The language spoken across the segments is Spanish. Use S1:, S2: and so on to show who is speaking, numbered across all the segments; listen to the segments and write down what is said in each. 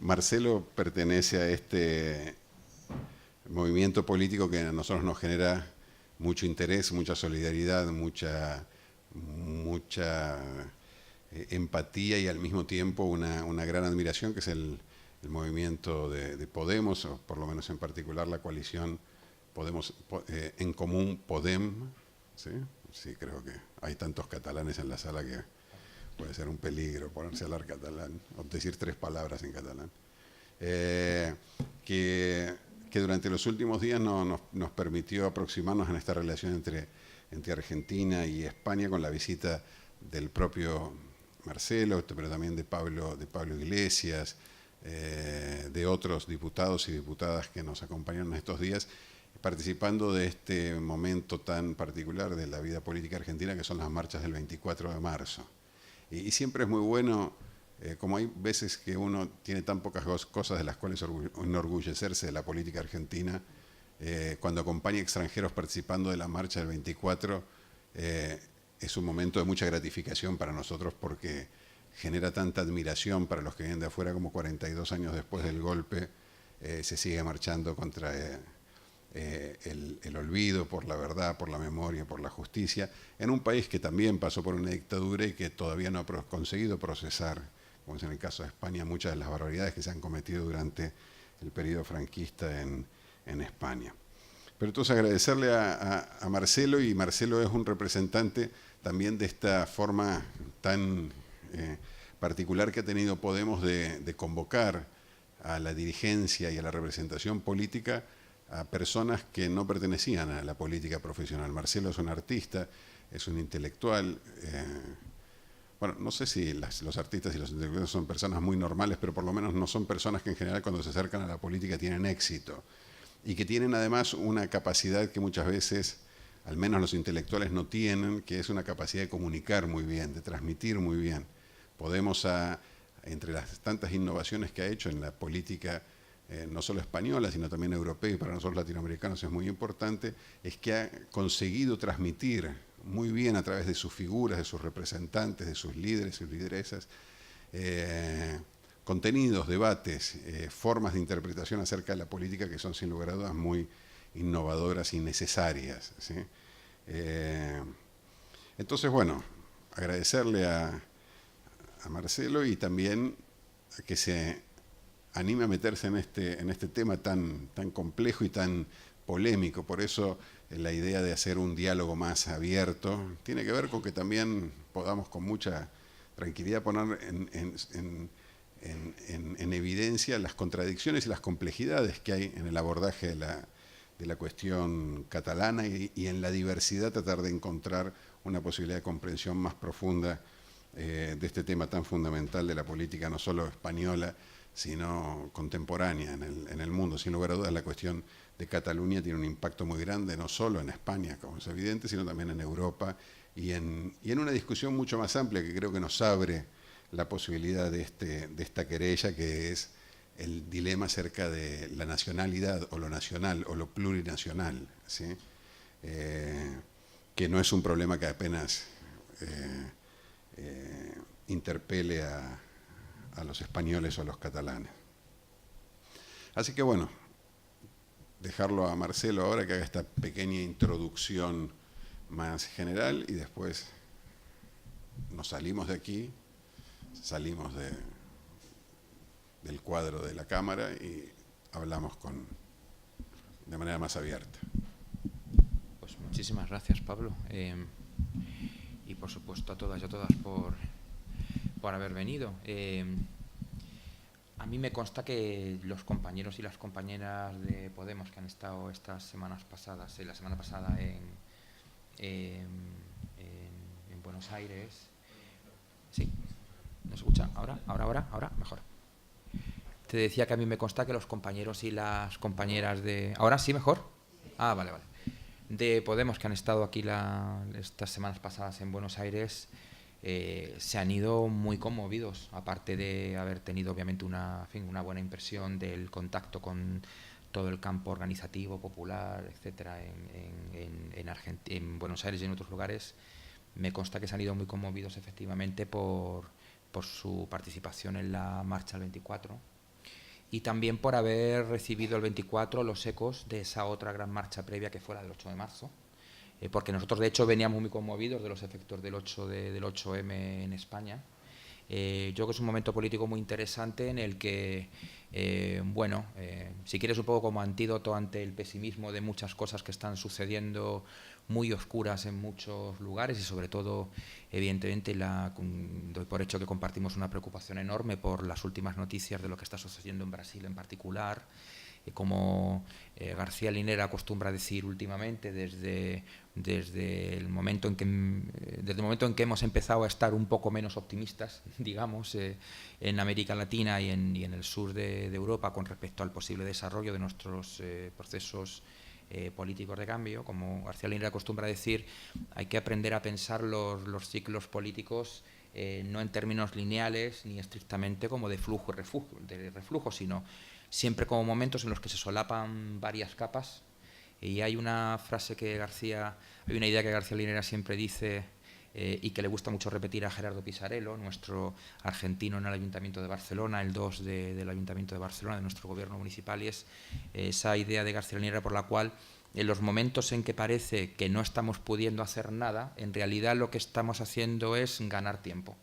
S1: Marcelo pertenece a este movimiento político que a nosotros nos genera mucho interés, mucha solidaridad, mucha empatía y al mismo tiempo una gran admiración, que es el movimiento de Podemos, o por lo menos en particular la coalición Podemos en Comú Podem. ¿Sí? Sí, creo que hay tantos catalanes en la sala que puede ser un peligro ponerse a hablar catalán o decir 3 palabras en catalán. Que durante los últimos días nos permitió aproximarnos en esta relación entre Argentina y España con la visita del propio Marcelo, pero también de Pablo Iglesias, de otros diputados y diputadas que nos acompañaron estos días, participando de este momento tan particular de la vida política argentina, que son las marchas del 24 de marzo. Y siempre es muy bueno, como hay veces que uno tiene tan pocas cosas de las cuales enorgullecerse de la política argentina, cuando acompaña extranjeros participando de la marcha del 24, es un momento de mucha gratificación para nosotros, porque genera tanta admiración para los que vienen de afuera, como 42 años después del golpe se sigue marchando contra el olvido, por la verdad, por la memoria, por la justicia, en un país que también pasó por una dictadura y que todavía no ha conseguido procesar, como es en el caso de España, muchas de las barbaridades que se han cometido durante el periodo franquista en España. Pero entonces agradecerle a Marcelo, y Marcelo es un representante también de esta forma tan particular que ha tenido Podemos de convocar a la dirigencia y a la representación política a personas que no pertenecían a la política profesional. Marcelo es un artista, es un intelectual. Bueno, no sé si los artistas y los intelectuales son personas muy normales, pero por lo menos no son personas que en general cuando se acercan a la política tienen éxito. Y que tienen además una capacidad que muchas veces, al menos los intelectuales no tienen, que es una capacidad de comunicar muy bien, de transmitir muy bien. Podemos, entre las tantas innovaciones que ha hecho en la política, no solo española, sino también europea, y para nosotros latinoamericanos es muy importante, es que ha conseguido transmitir muy bien a través de sus figuras, de sus representantes, de sus líderes, sus lideresas, contenidos, debates, formas de interpretación acerca de la política que son sin lugar a dudas muy innovadoras y necesarias, ¿sí? Entonces, bueno, agradecerle a Marcelo, y también a que se anime a meterse en este tema tan complejo y tan polémico. Por eso la idea de hacer un diálogo más abierto tiene que ver con que también podamos con mucha tranquilidad poner en evidencia las contradicciones y las complejidades que hay en el abordaje de la cuestión catalana, y en la diversidad tratar de encontrar una posibilidad de comprensión más profunda de este tema tan fundamental de la política, no solo española, sino contemporánea en el mundo. Sin lugar a dudas, la cuestión de Cataluña tiene un impacto muy grande, no solo en España, como es evidente, sino también en Europa, y en una discusión mucho más amplia que creo que nos abre la posibilidad de esta querella, que es el dilema acerca de la nacionalidad, o lo nacional, o lo plurinacional, ¿sí? Que no es un problema que apenas interpele a los españoles o a los catalanes. Así que bueno, dejarlo a Marcelo ahora que haga esta pequeña introducción más general, y después nos salimos de aquí, salimos del cuadro de la cámara y hablamos de manera más abierta.
S2: Pues muchísimas gracias, Pablo. Y por supuesto a todas y a todas por haber venido. A mí me consta que los compañeros y las compañeras de Podemos que han estado estas semanas pasadas, la semana pasada en Buenos Aires. ¿Sí? ¿No se escucha? ¿Ahora? Mejor. Te decía que a mí me consta que los compañeros y las compañeras de... ¿Ahora sí mejor? Ah, vale. De Podemos que han estado aquí estas semanas pasadas en Buenos Aires, se han ido muy conmovidos, aparte de haber tenido obviamente una buena impresión del contacto con todo el campo organizativo, popular, etcétera, en Buenos Aires y en otros lugares. me consta que se han ido muy conmovidos efectivamente por su participación en la marcha del 24 y también por haber recibido el 24 los ecos de esa otra gran marcha previa que fue la del 8 de marzo, porque nosotros de hecho veníamos muy conmovidos de los efectos del 8M en España. Yo creo que es un momento político muy interesante en el que, si quieres un poco como antídoto ante el pesimismo de muchas cosas que están sucediendo muy oscuras en muchos lugares y sobre todo, evidentemente, doy por hecho que compartimos una preocupación enorme por las últimas noticias de lo que está sucediendo en Brasil en particular. Como García Linera acostumbra decir últimamente, desde el momento en que hemos empezado a estar un poco menos optimistas, digamos, en América Latina y en el sur de Europa con respecto al posible desarrollo de nuestros procesos políticos de cambio, como García Linera acostumbra decir, hay que aprender a pensar los ciclos políticos no en términos lineales ni estrictamente como de flujo y reflujo, sino siempre como momentos en los que se solapan varias capas. Y hay una idea que García Linera siempre dice y que le gusta mucho repetir a Gerardo Pisarello, nuestro argentino en el Ayuntamiento de Barcelona, el 2 del Ayuntamiento de Barcelona, de nuestro gobierno municipal, y es esa idea de García Linera por la cual en los momentos en que parece que no estamos pudiendo hacer nada, en realidad lo que estamos haciendo es ganar tiempo.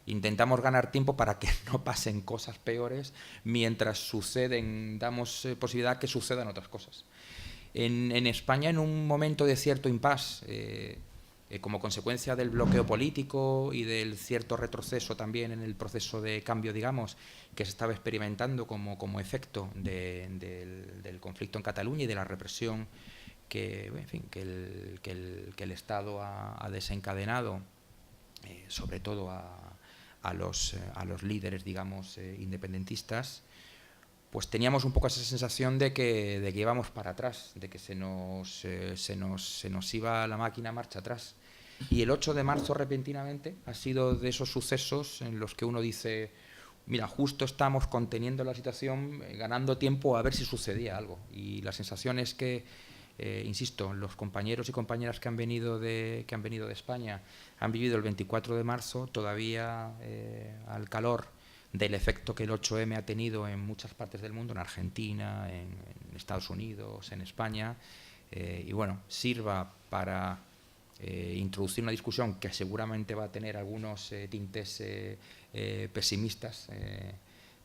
S2: Intentamos ganar tiempo para que no pasen cosas peores mientras damos posibilidad que sucedan otras cosas. En España, en un momento de cierto impasse, como consecuencia del bloqueo político y del cierto retroceso también en el proceso de cambio, digamos, que se estaba experimentando como efecto del conflicto en Cataluña y de la represión que el Estado ha desencadenado, sobre todo a los líderes, digamos, independentistas, pues teníamos un poco esa sensación de que íbamos para atrás, de que se nos iba la máquina marcha atrás. Y el 8 de marzo, repentinamente, ha sido de esos sucesos en los que uno dice, mira, justo estamos conteniendo la situación, ganando tiempo a ver si sucedía algo. Y la sensación es que, insisto, los compañeros y compañeras que han venido de España han vivido el 24 de marzo todavía al calor del efecto que el 8M ha tenido en muchas partes del mundo, en Argentina, en Estados Unidos, en España, y bueno, sirva para introducir una discusión que seguramente va a tener algunos tintes pesimistas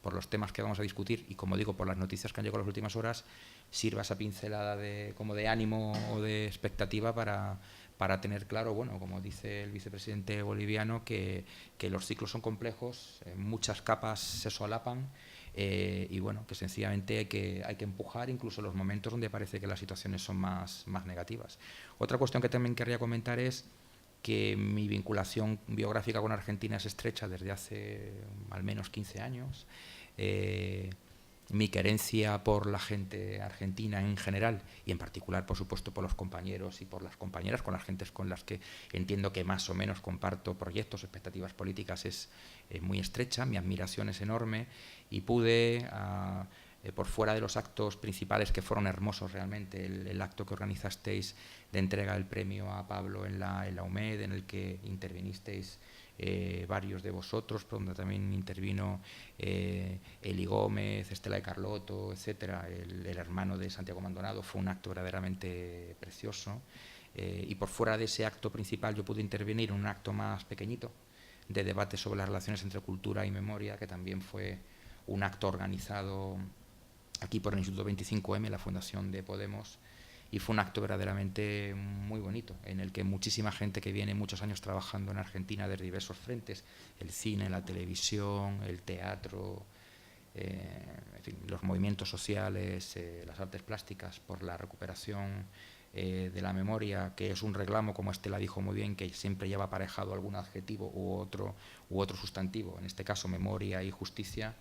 S2: por los temas que vamos a discutir y, como digo, por las noticias que han llegado en las últimas horas, sirva esa pincelada como de ánimo o de expectativa para tener claro, bueno, como dice el vicepresidente boliviano, que los ciclos son complejos, muchas capas se solapan y bueno, que sencillamente hay que empujar incluso los momentos donde parece que las situaciones son más negativas. Otra cuestión que también querría comentar es que mi vinculación biográfica con Argentina es estrecha desde hace al menos 15 años. Mi querencia por la gente argentina en general y en particular, por supuesto, por los compañeros y por las compañeras, con las gentes con las que entiendo que más o menos comparto proyectos, expectativas políticas, es muy estrecha. Mi admiración es enorme y pude, por fuera de los actos principales que fueron hermosos realmente, el acto que organizasteis de entrega del premio a Pablo en la UMED, en el que intervinisteis varios de vosotros, donde también intervino Eli Gómez, Estela de Carlotto, etcétera, el hermano de Santiago Maldonado. Fue un acto verdaderamente precioso. Y por fuera de ese acto principal yo pude intervenir en un acto más pequeñito de debate sobre las relaciones entre cultura y memoria, que también fue un acto organizado aquí por el Instituto 25M, la Fundación de Podemos, y fue un acto verdaderamente muy bonito, en el que muchísima gente que viene muchos años trabajando en Argentina de diversos frentes, el cine, la televisión, el teatro, en fin, los movimientos sociales, las artes plásticas, por la recuperación de la memoria, que es un reclamo, como Estela dijo muy bien, que siempre lleva aparejado algún adjetivo u otro sustantivo, en este caso memoria y justicia.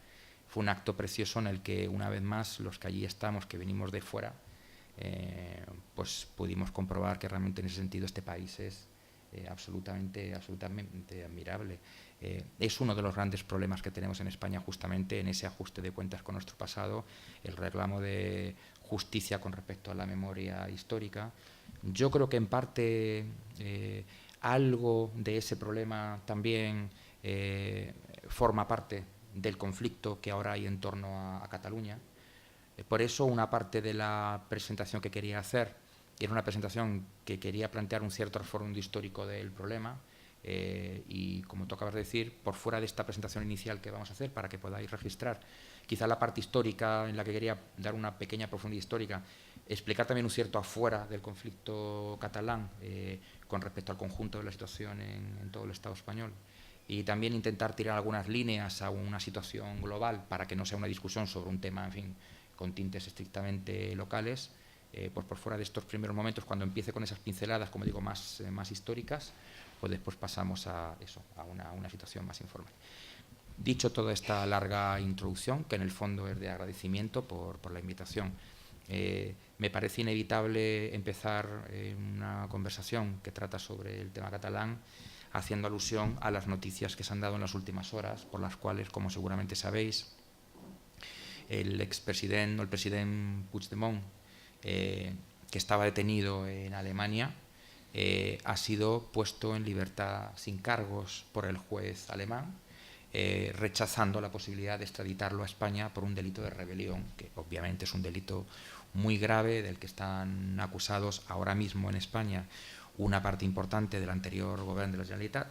S2: Fue un acto precioso en el que, una vez más, los que allí estamos, que venimos de fuera, pues pudimos comprobar que realmente en ese sentido este país es absolutamente admirable. Es uno de los grandes problemas que tenemos en España, justamente en ese ajuste de cuentas con nuestro pasado, el reclamo de justicia con respecto a la memoria histórica. Yo creo que en parte algo de ese problema también forma parte del conflicto que ahora hay en torno a Cataluña. Por eso una parte de la presentación que quería hacer era una presentación que quería plantear un cierto trasfondo histórico del problema, y como tú acabas de decir, por fuera de esta presentación inicial que vamos a hacer, para que podáis registrar quizá la parte histórica en la que quería dar una pequeña profundidad histórica, explicar también un cierto afuera del conflicto catalán con respecto al conjunto de la situación en todo el Estado español, y también intentar tirar algunas líneas a una situación global para que no sea una discusión sobre un tema, en fin, con tintes estrictamente locales. Pues por fuera de estos primeros momentos, cuando empiece con esas pinceladas, como digo, más históricas, pues después pasamos a eso, a una situación más informal. Dicho toda esta larga introducción, que en el fondo es de agradecimiento por la invitación, me parece inevitable empezar una conversación que trata sobre el tema catalán, haciendo alusión a las noticias que se han dado en las últimas horas, por las cuales, como seguramente sabéis, el expresidente o el presidente Puigdemont, que estaba detenido en Alemania, ha sido puesto en libertad sin cargos por el juez alemán, rechazando la posibilidad de extraditarlo a España por un delito de rebelión, que obviamente es un delito muy grave del que están acusados ahora mismo en España una parte importante del anterior gobierno de la Generalitat,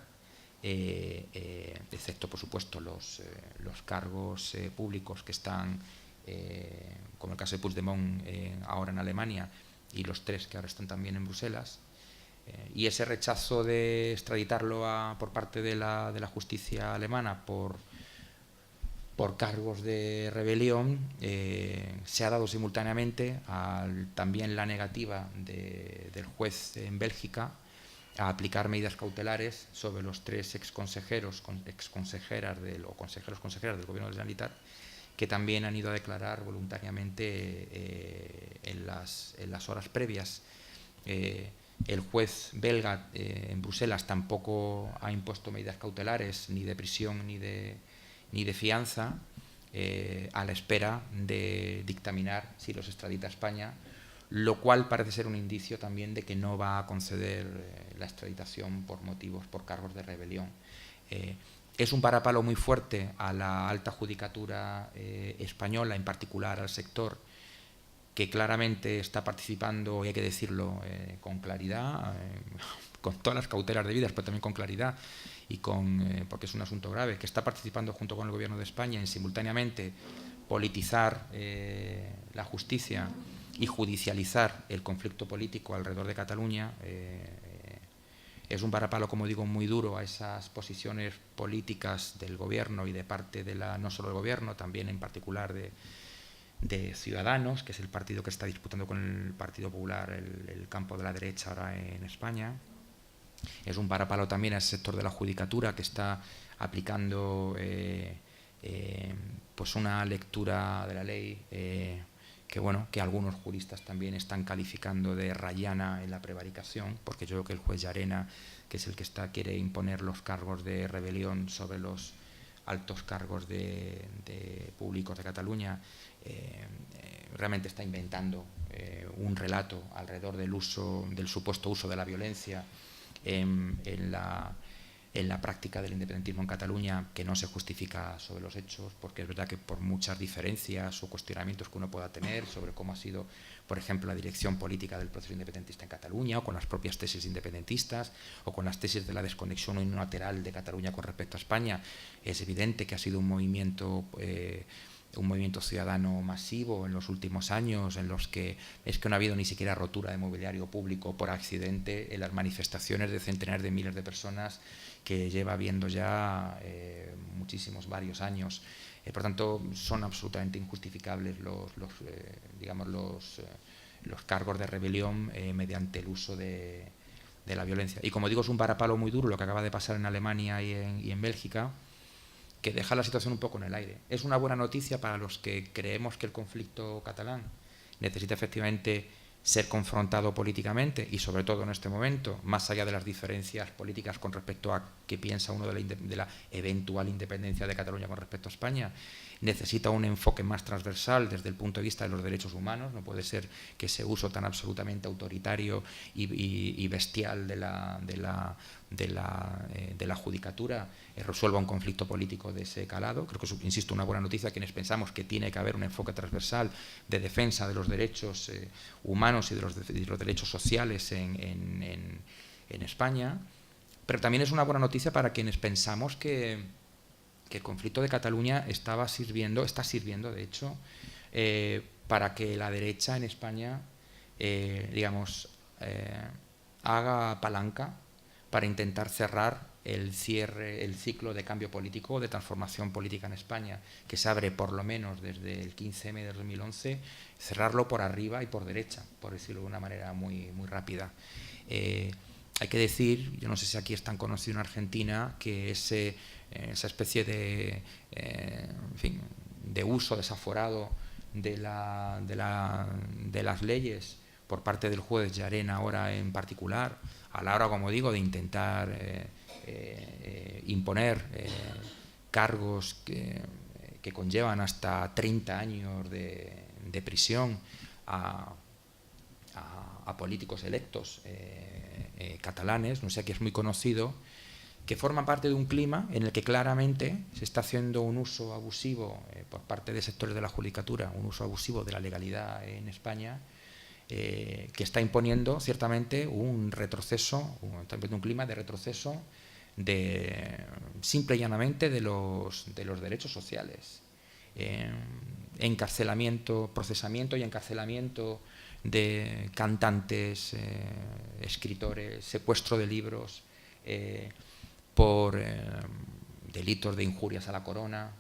S2: excepto por supuesto los cargos públicos que están, como el caso de Puigdemont ahora en Alemania, y los 3 que ahora están también en Bruselas. Y ese rechazo de extraditarlo por parte de la justicia alemana por cargos de rebelión se ha dado simultáneamente a también la negativa del juez en Bélgica a aplicar medidas cautelares sobre los 3 consejeros consejeras del gobierno de la Generalitat, que también han ido a declarar voluntariamente en las horas previas. El juez belga en Bruselas tampoco ha impuesto medidas cautelares, ni de prisión ni de fianza, a la espera de dictaminar si los extradita a España, lo cual parece ser un indicio también de que no va a conceder la extraditación por cargos de rebelión. Es un varapalo muy fuerte a la alta judicatura española, en particular al sector, que claramente está participando, y hay que decirlo con claridad, con todas las cautelas debidas, pero también con claridad, y porque es un asunto grave, que está participando junto con el Gobierno de España en simultáneamente politizar la justicia y judicializar el conflicto político alrededor de Cataluña. Es un varapalo, como digo, muy duro a esas posiciones políticas del Gobierno y de parte no solo del Gobierno, también en particular de Ciudadanos, que es el partido que está disputando con el Partido Popular el campo de la derecha ahora en España. Es un varapalo también al sector de la judicatura, que está aplicando pues una lectura de la ley que algunos juristas también están calificando de rayana en la prevaricación, porque yo creo que el juez Llarena, que es el que quiere imponer los cargos de rebelión sobre los altos cargos públicos de Cataluña, realmente está inventando un relato alrededor del supuesto uso de la violencia en la práctica del independentismo en Cataluña, que no se justifica sobre los hechos, porque es verdad que por muchas diferencias o cuestionamientos que uno pueda tener sobre cómo ha sido, por ejemplo, la dirección política del proceso independentista en Cataluña, o con las propias tesis independentistas, o con las tesis de la desconexión unilateral de Cataluña con respecto a España, es evidente que ha sido un movimiento ciudadano masivo en los últimos años, en los que no ha habido ni siquiera rotura de mobiliario público por accidente en las manifestaciones de centenares de miles de personas que lleva habiendo ya varios años. Por tanto, son absolutamente injustificables los cargos de rebelión mediante el uso de la violencia. Y como digo, es un varapalo muy duro lo que acaba de pasar en Alemania y en Bélgica, que deja la situación un poco en el aire. Es una buena noticia para los que creemos que el conflicto catalán necesita efectivamente ser confrontado políticamente, y sobre todo en este momento, más allá de las diferencias políticas con respecto a qué piensa uno de la eventual independencia de Cataluña con respecto a España, necesita un enfoque más transversal desde el punto de vista de los derechos humanos. No puede ser que ese uso tan absolutamente autoritario y bestial de la judicatura resuelva un conflicto político de ese calado. Creo que es, insisto, una buena noticia a quienes pensamos que tiene que haber un enfoque transversal de defensa de los derechos humanos y de los derechos sociales en España. Pero también es una buena noticia para quienes pensamos que el conflicto de Cataluña está sirviendo, de hecho, para que la derecha en España, haga palanca para intentar cerrar el ciclo de cambio político, de transformación política en España, que se abre por lo menos desde el 15M de 2011, cerrarlo por arriba y por derecha, por decirlo de una manera muy, muy rápida. Hay que decir, yo no sé si aquí es tan conocido en Argentina, que esa especie de uso desaforado de las leyes por parte del juez Llarena ahora en particular, a la hora, como digo, de intentar imponer cargos que conllevan hasta 30 años de prisión a políticos electos catalanes, no sé, aquí es muy conocido, que forman parte de un clima en el que claramente se está haciendo un uso abusivo por parte de sectores de la judicatura, un uso abusivo de la legalidad en España, que está imponiendo ciertamente un retroceso, un clima de retroceso simple y llanamente de los derechos sociales. Encarcelamiento, procesamiento y encarcelamiento de cantantes, escritores, secuestro de libros por delitos de injurias a la corona,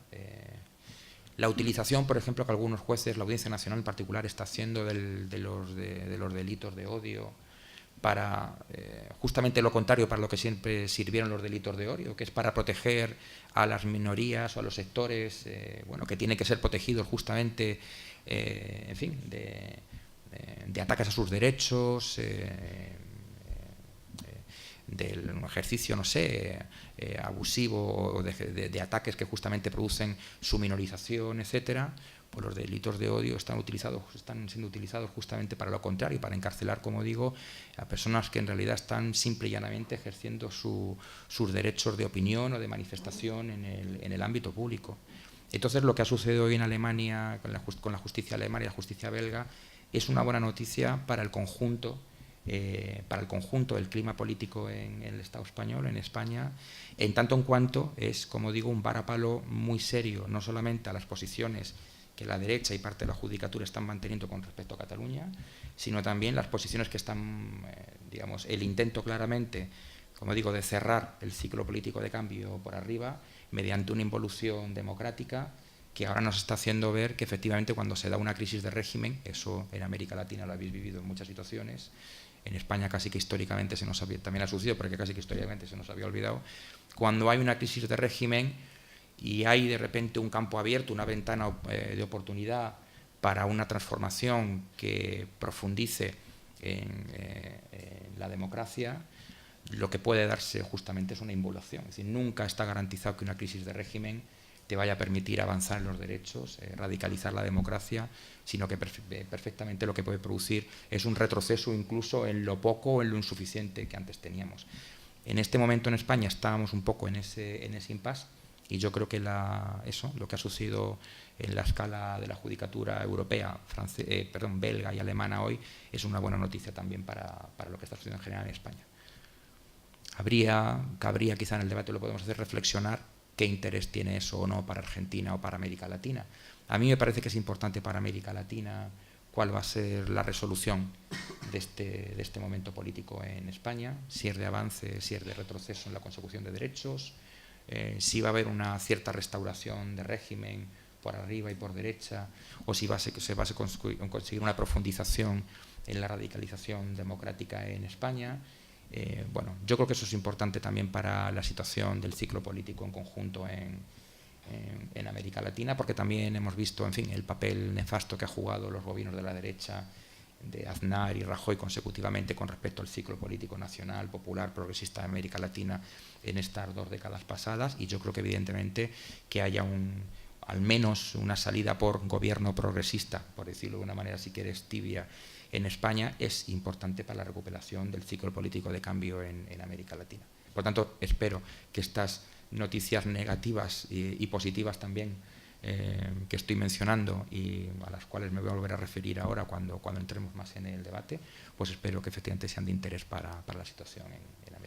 S2: la utilización, por ejemplo, que algunos jueces, la Audiencia Nacional en particular, está haciendo de los delitos de odio para justamente lo contrario para lo que siempre sirvieron los delitos de odio, que es para proteger a las minorías o a los sectores que tienen que ser protegidos justamente de ataques a sus derechos, del ejercicio, no sé, abusivo o de ataques que justamente producen su minorización, etcétera. Pues los delitos de odio están siendo utilizados justamente para lo contrario, para encarcelar, como digo, a personas que en realidad están simple y llanamente ejerciendo sus derechos de opinión o de manifestación en el ámbito público. Entonces, lo que ha sucedido hoy en Alemania con la justicia alemana y la justicia belga es una buena noticia para el conjunto del clima político en el Estado español, en España, en tanto en cuanto es, como digo, un varapalo muy serio, no solamente a las posiciones que la derecha y parte de la judicatura están manteniendo con respecto a Cataluña, sino también las posiciones que están, el intento claramente, como digo, de cerrar el ciclo político de cambio por arriba mediante una involución democrática que ahora nos está haciendo ver que efectivamente cuando se da una crisis de régimen, eso en América Latina lo habéis vivido en muchas situaciones, en España casi que históricamente también ha sucedido, porque casi que históricamente se nos había olvidado, cuando hay una crisis de régimen y hay de repente un campo abierto, una ventana de oportunidad para una transformación que profundice en la democracia, lo que puede darse justamente es una involución. Es decir, nunca está garantizado que una crisis de régimen te vaya a permitir avanzar en los derechos, radicalizar la democracia, sino que perfectamente lo que puede producir es un retroceso incluso en lo poco o en lo insuficiente que antes teníamos. En este momento en España estábamos un poco en ese impasse y yo creo que lo que ha sucedido en la escala de la judicatura europea, belga y alemana hoy es una buena noticia también para lo que está sucediendo en general en España. Cabría quizá en el debate, lo podemos hacer, reflexionar qué interés tiene eso o no para Argentina o para América Latina. A mí me parece que es importante para América Latina cuál va a ser la resolución de este momento político en España, si es de avance, si es de retroceso en la consecución de derechos, si va a haber una cierta restauración de régimen por arriba y por derecha, o si se va a conseguir una profundización en la radicalización democrática en España. Yo creo que eso es importante también para la situación del ciclo político en conjunto en América Latina, porque también hemos visto, el papel nefasto que ha jugado los gobiernos de la derecha, de Aznar y Rajoy consecutivamente con respecto al ciclo político nacional, popular, progresista de América Latina en estas 2 décadas pasadas, y yo creo que evidentemente que haya al menos una salida por gobierno progresista, por decirlo de una manera si quieres tibia, en España, es importante para la recuperación del ciclo político de cambio en América Latina. Por tanto, espero que estas noticias negativas y positivas también que estoy mencionando y a las cuales me voy a volver a referir ahora cuando entremos más en el debate, pues espero que efectivamente sean de interés para la situación en América.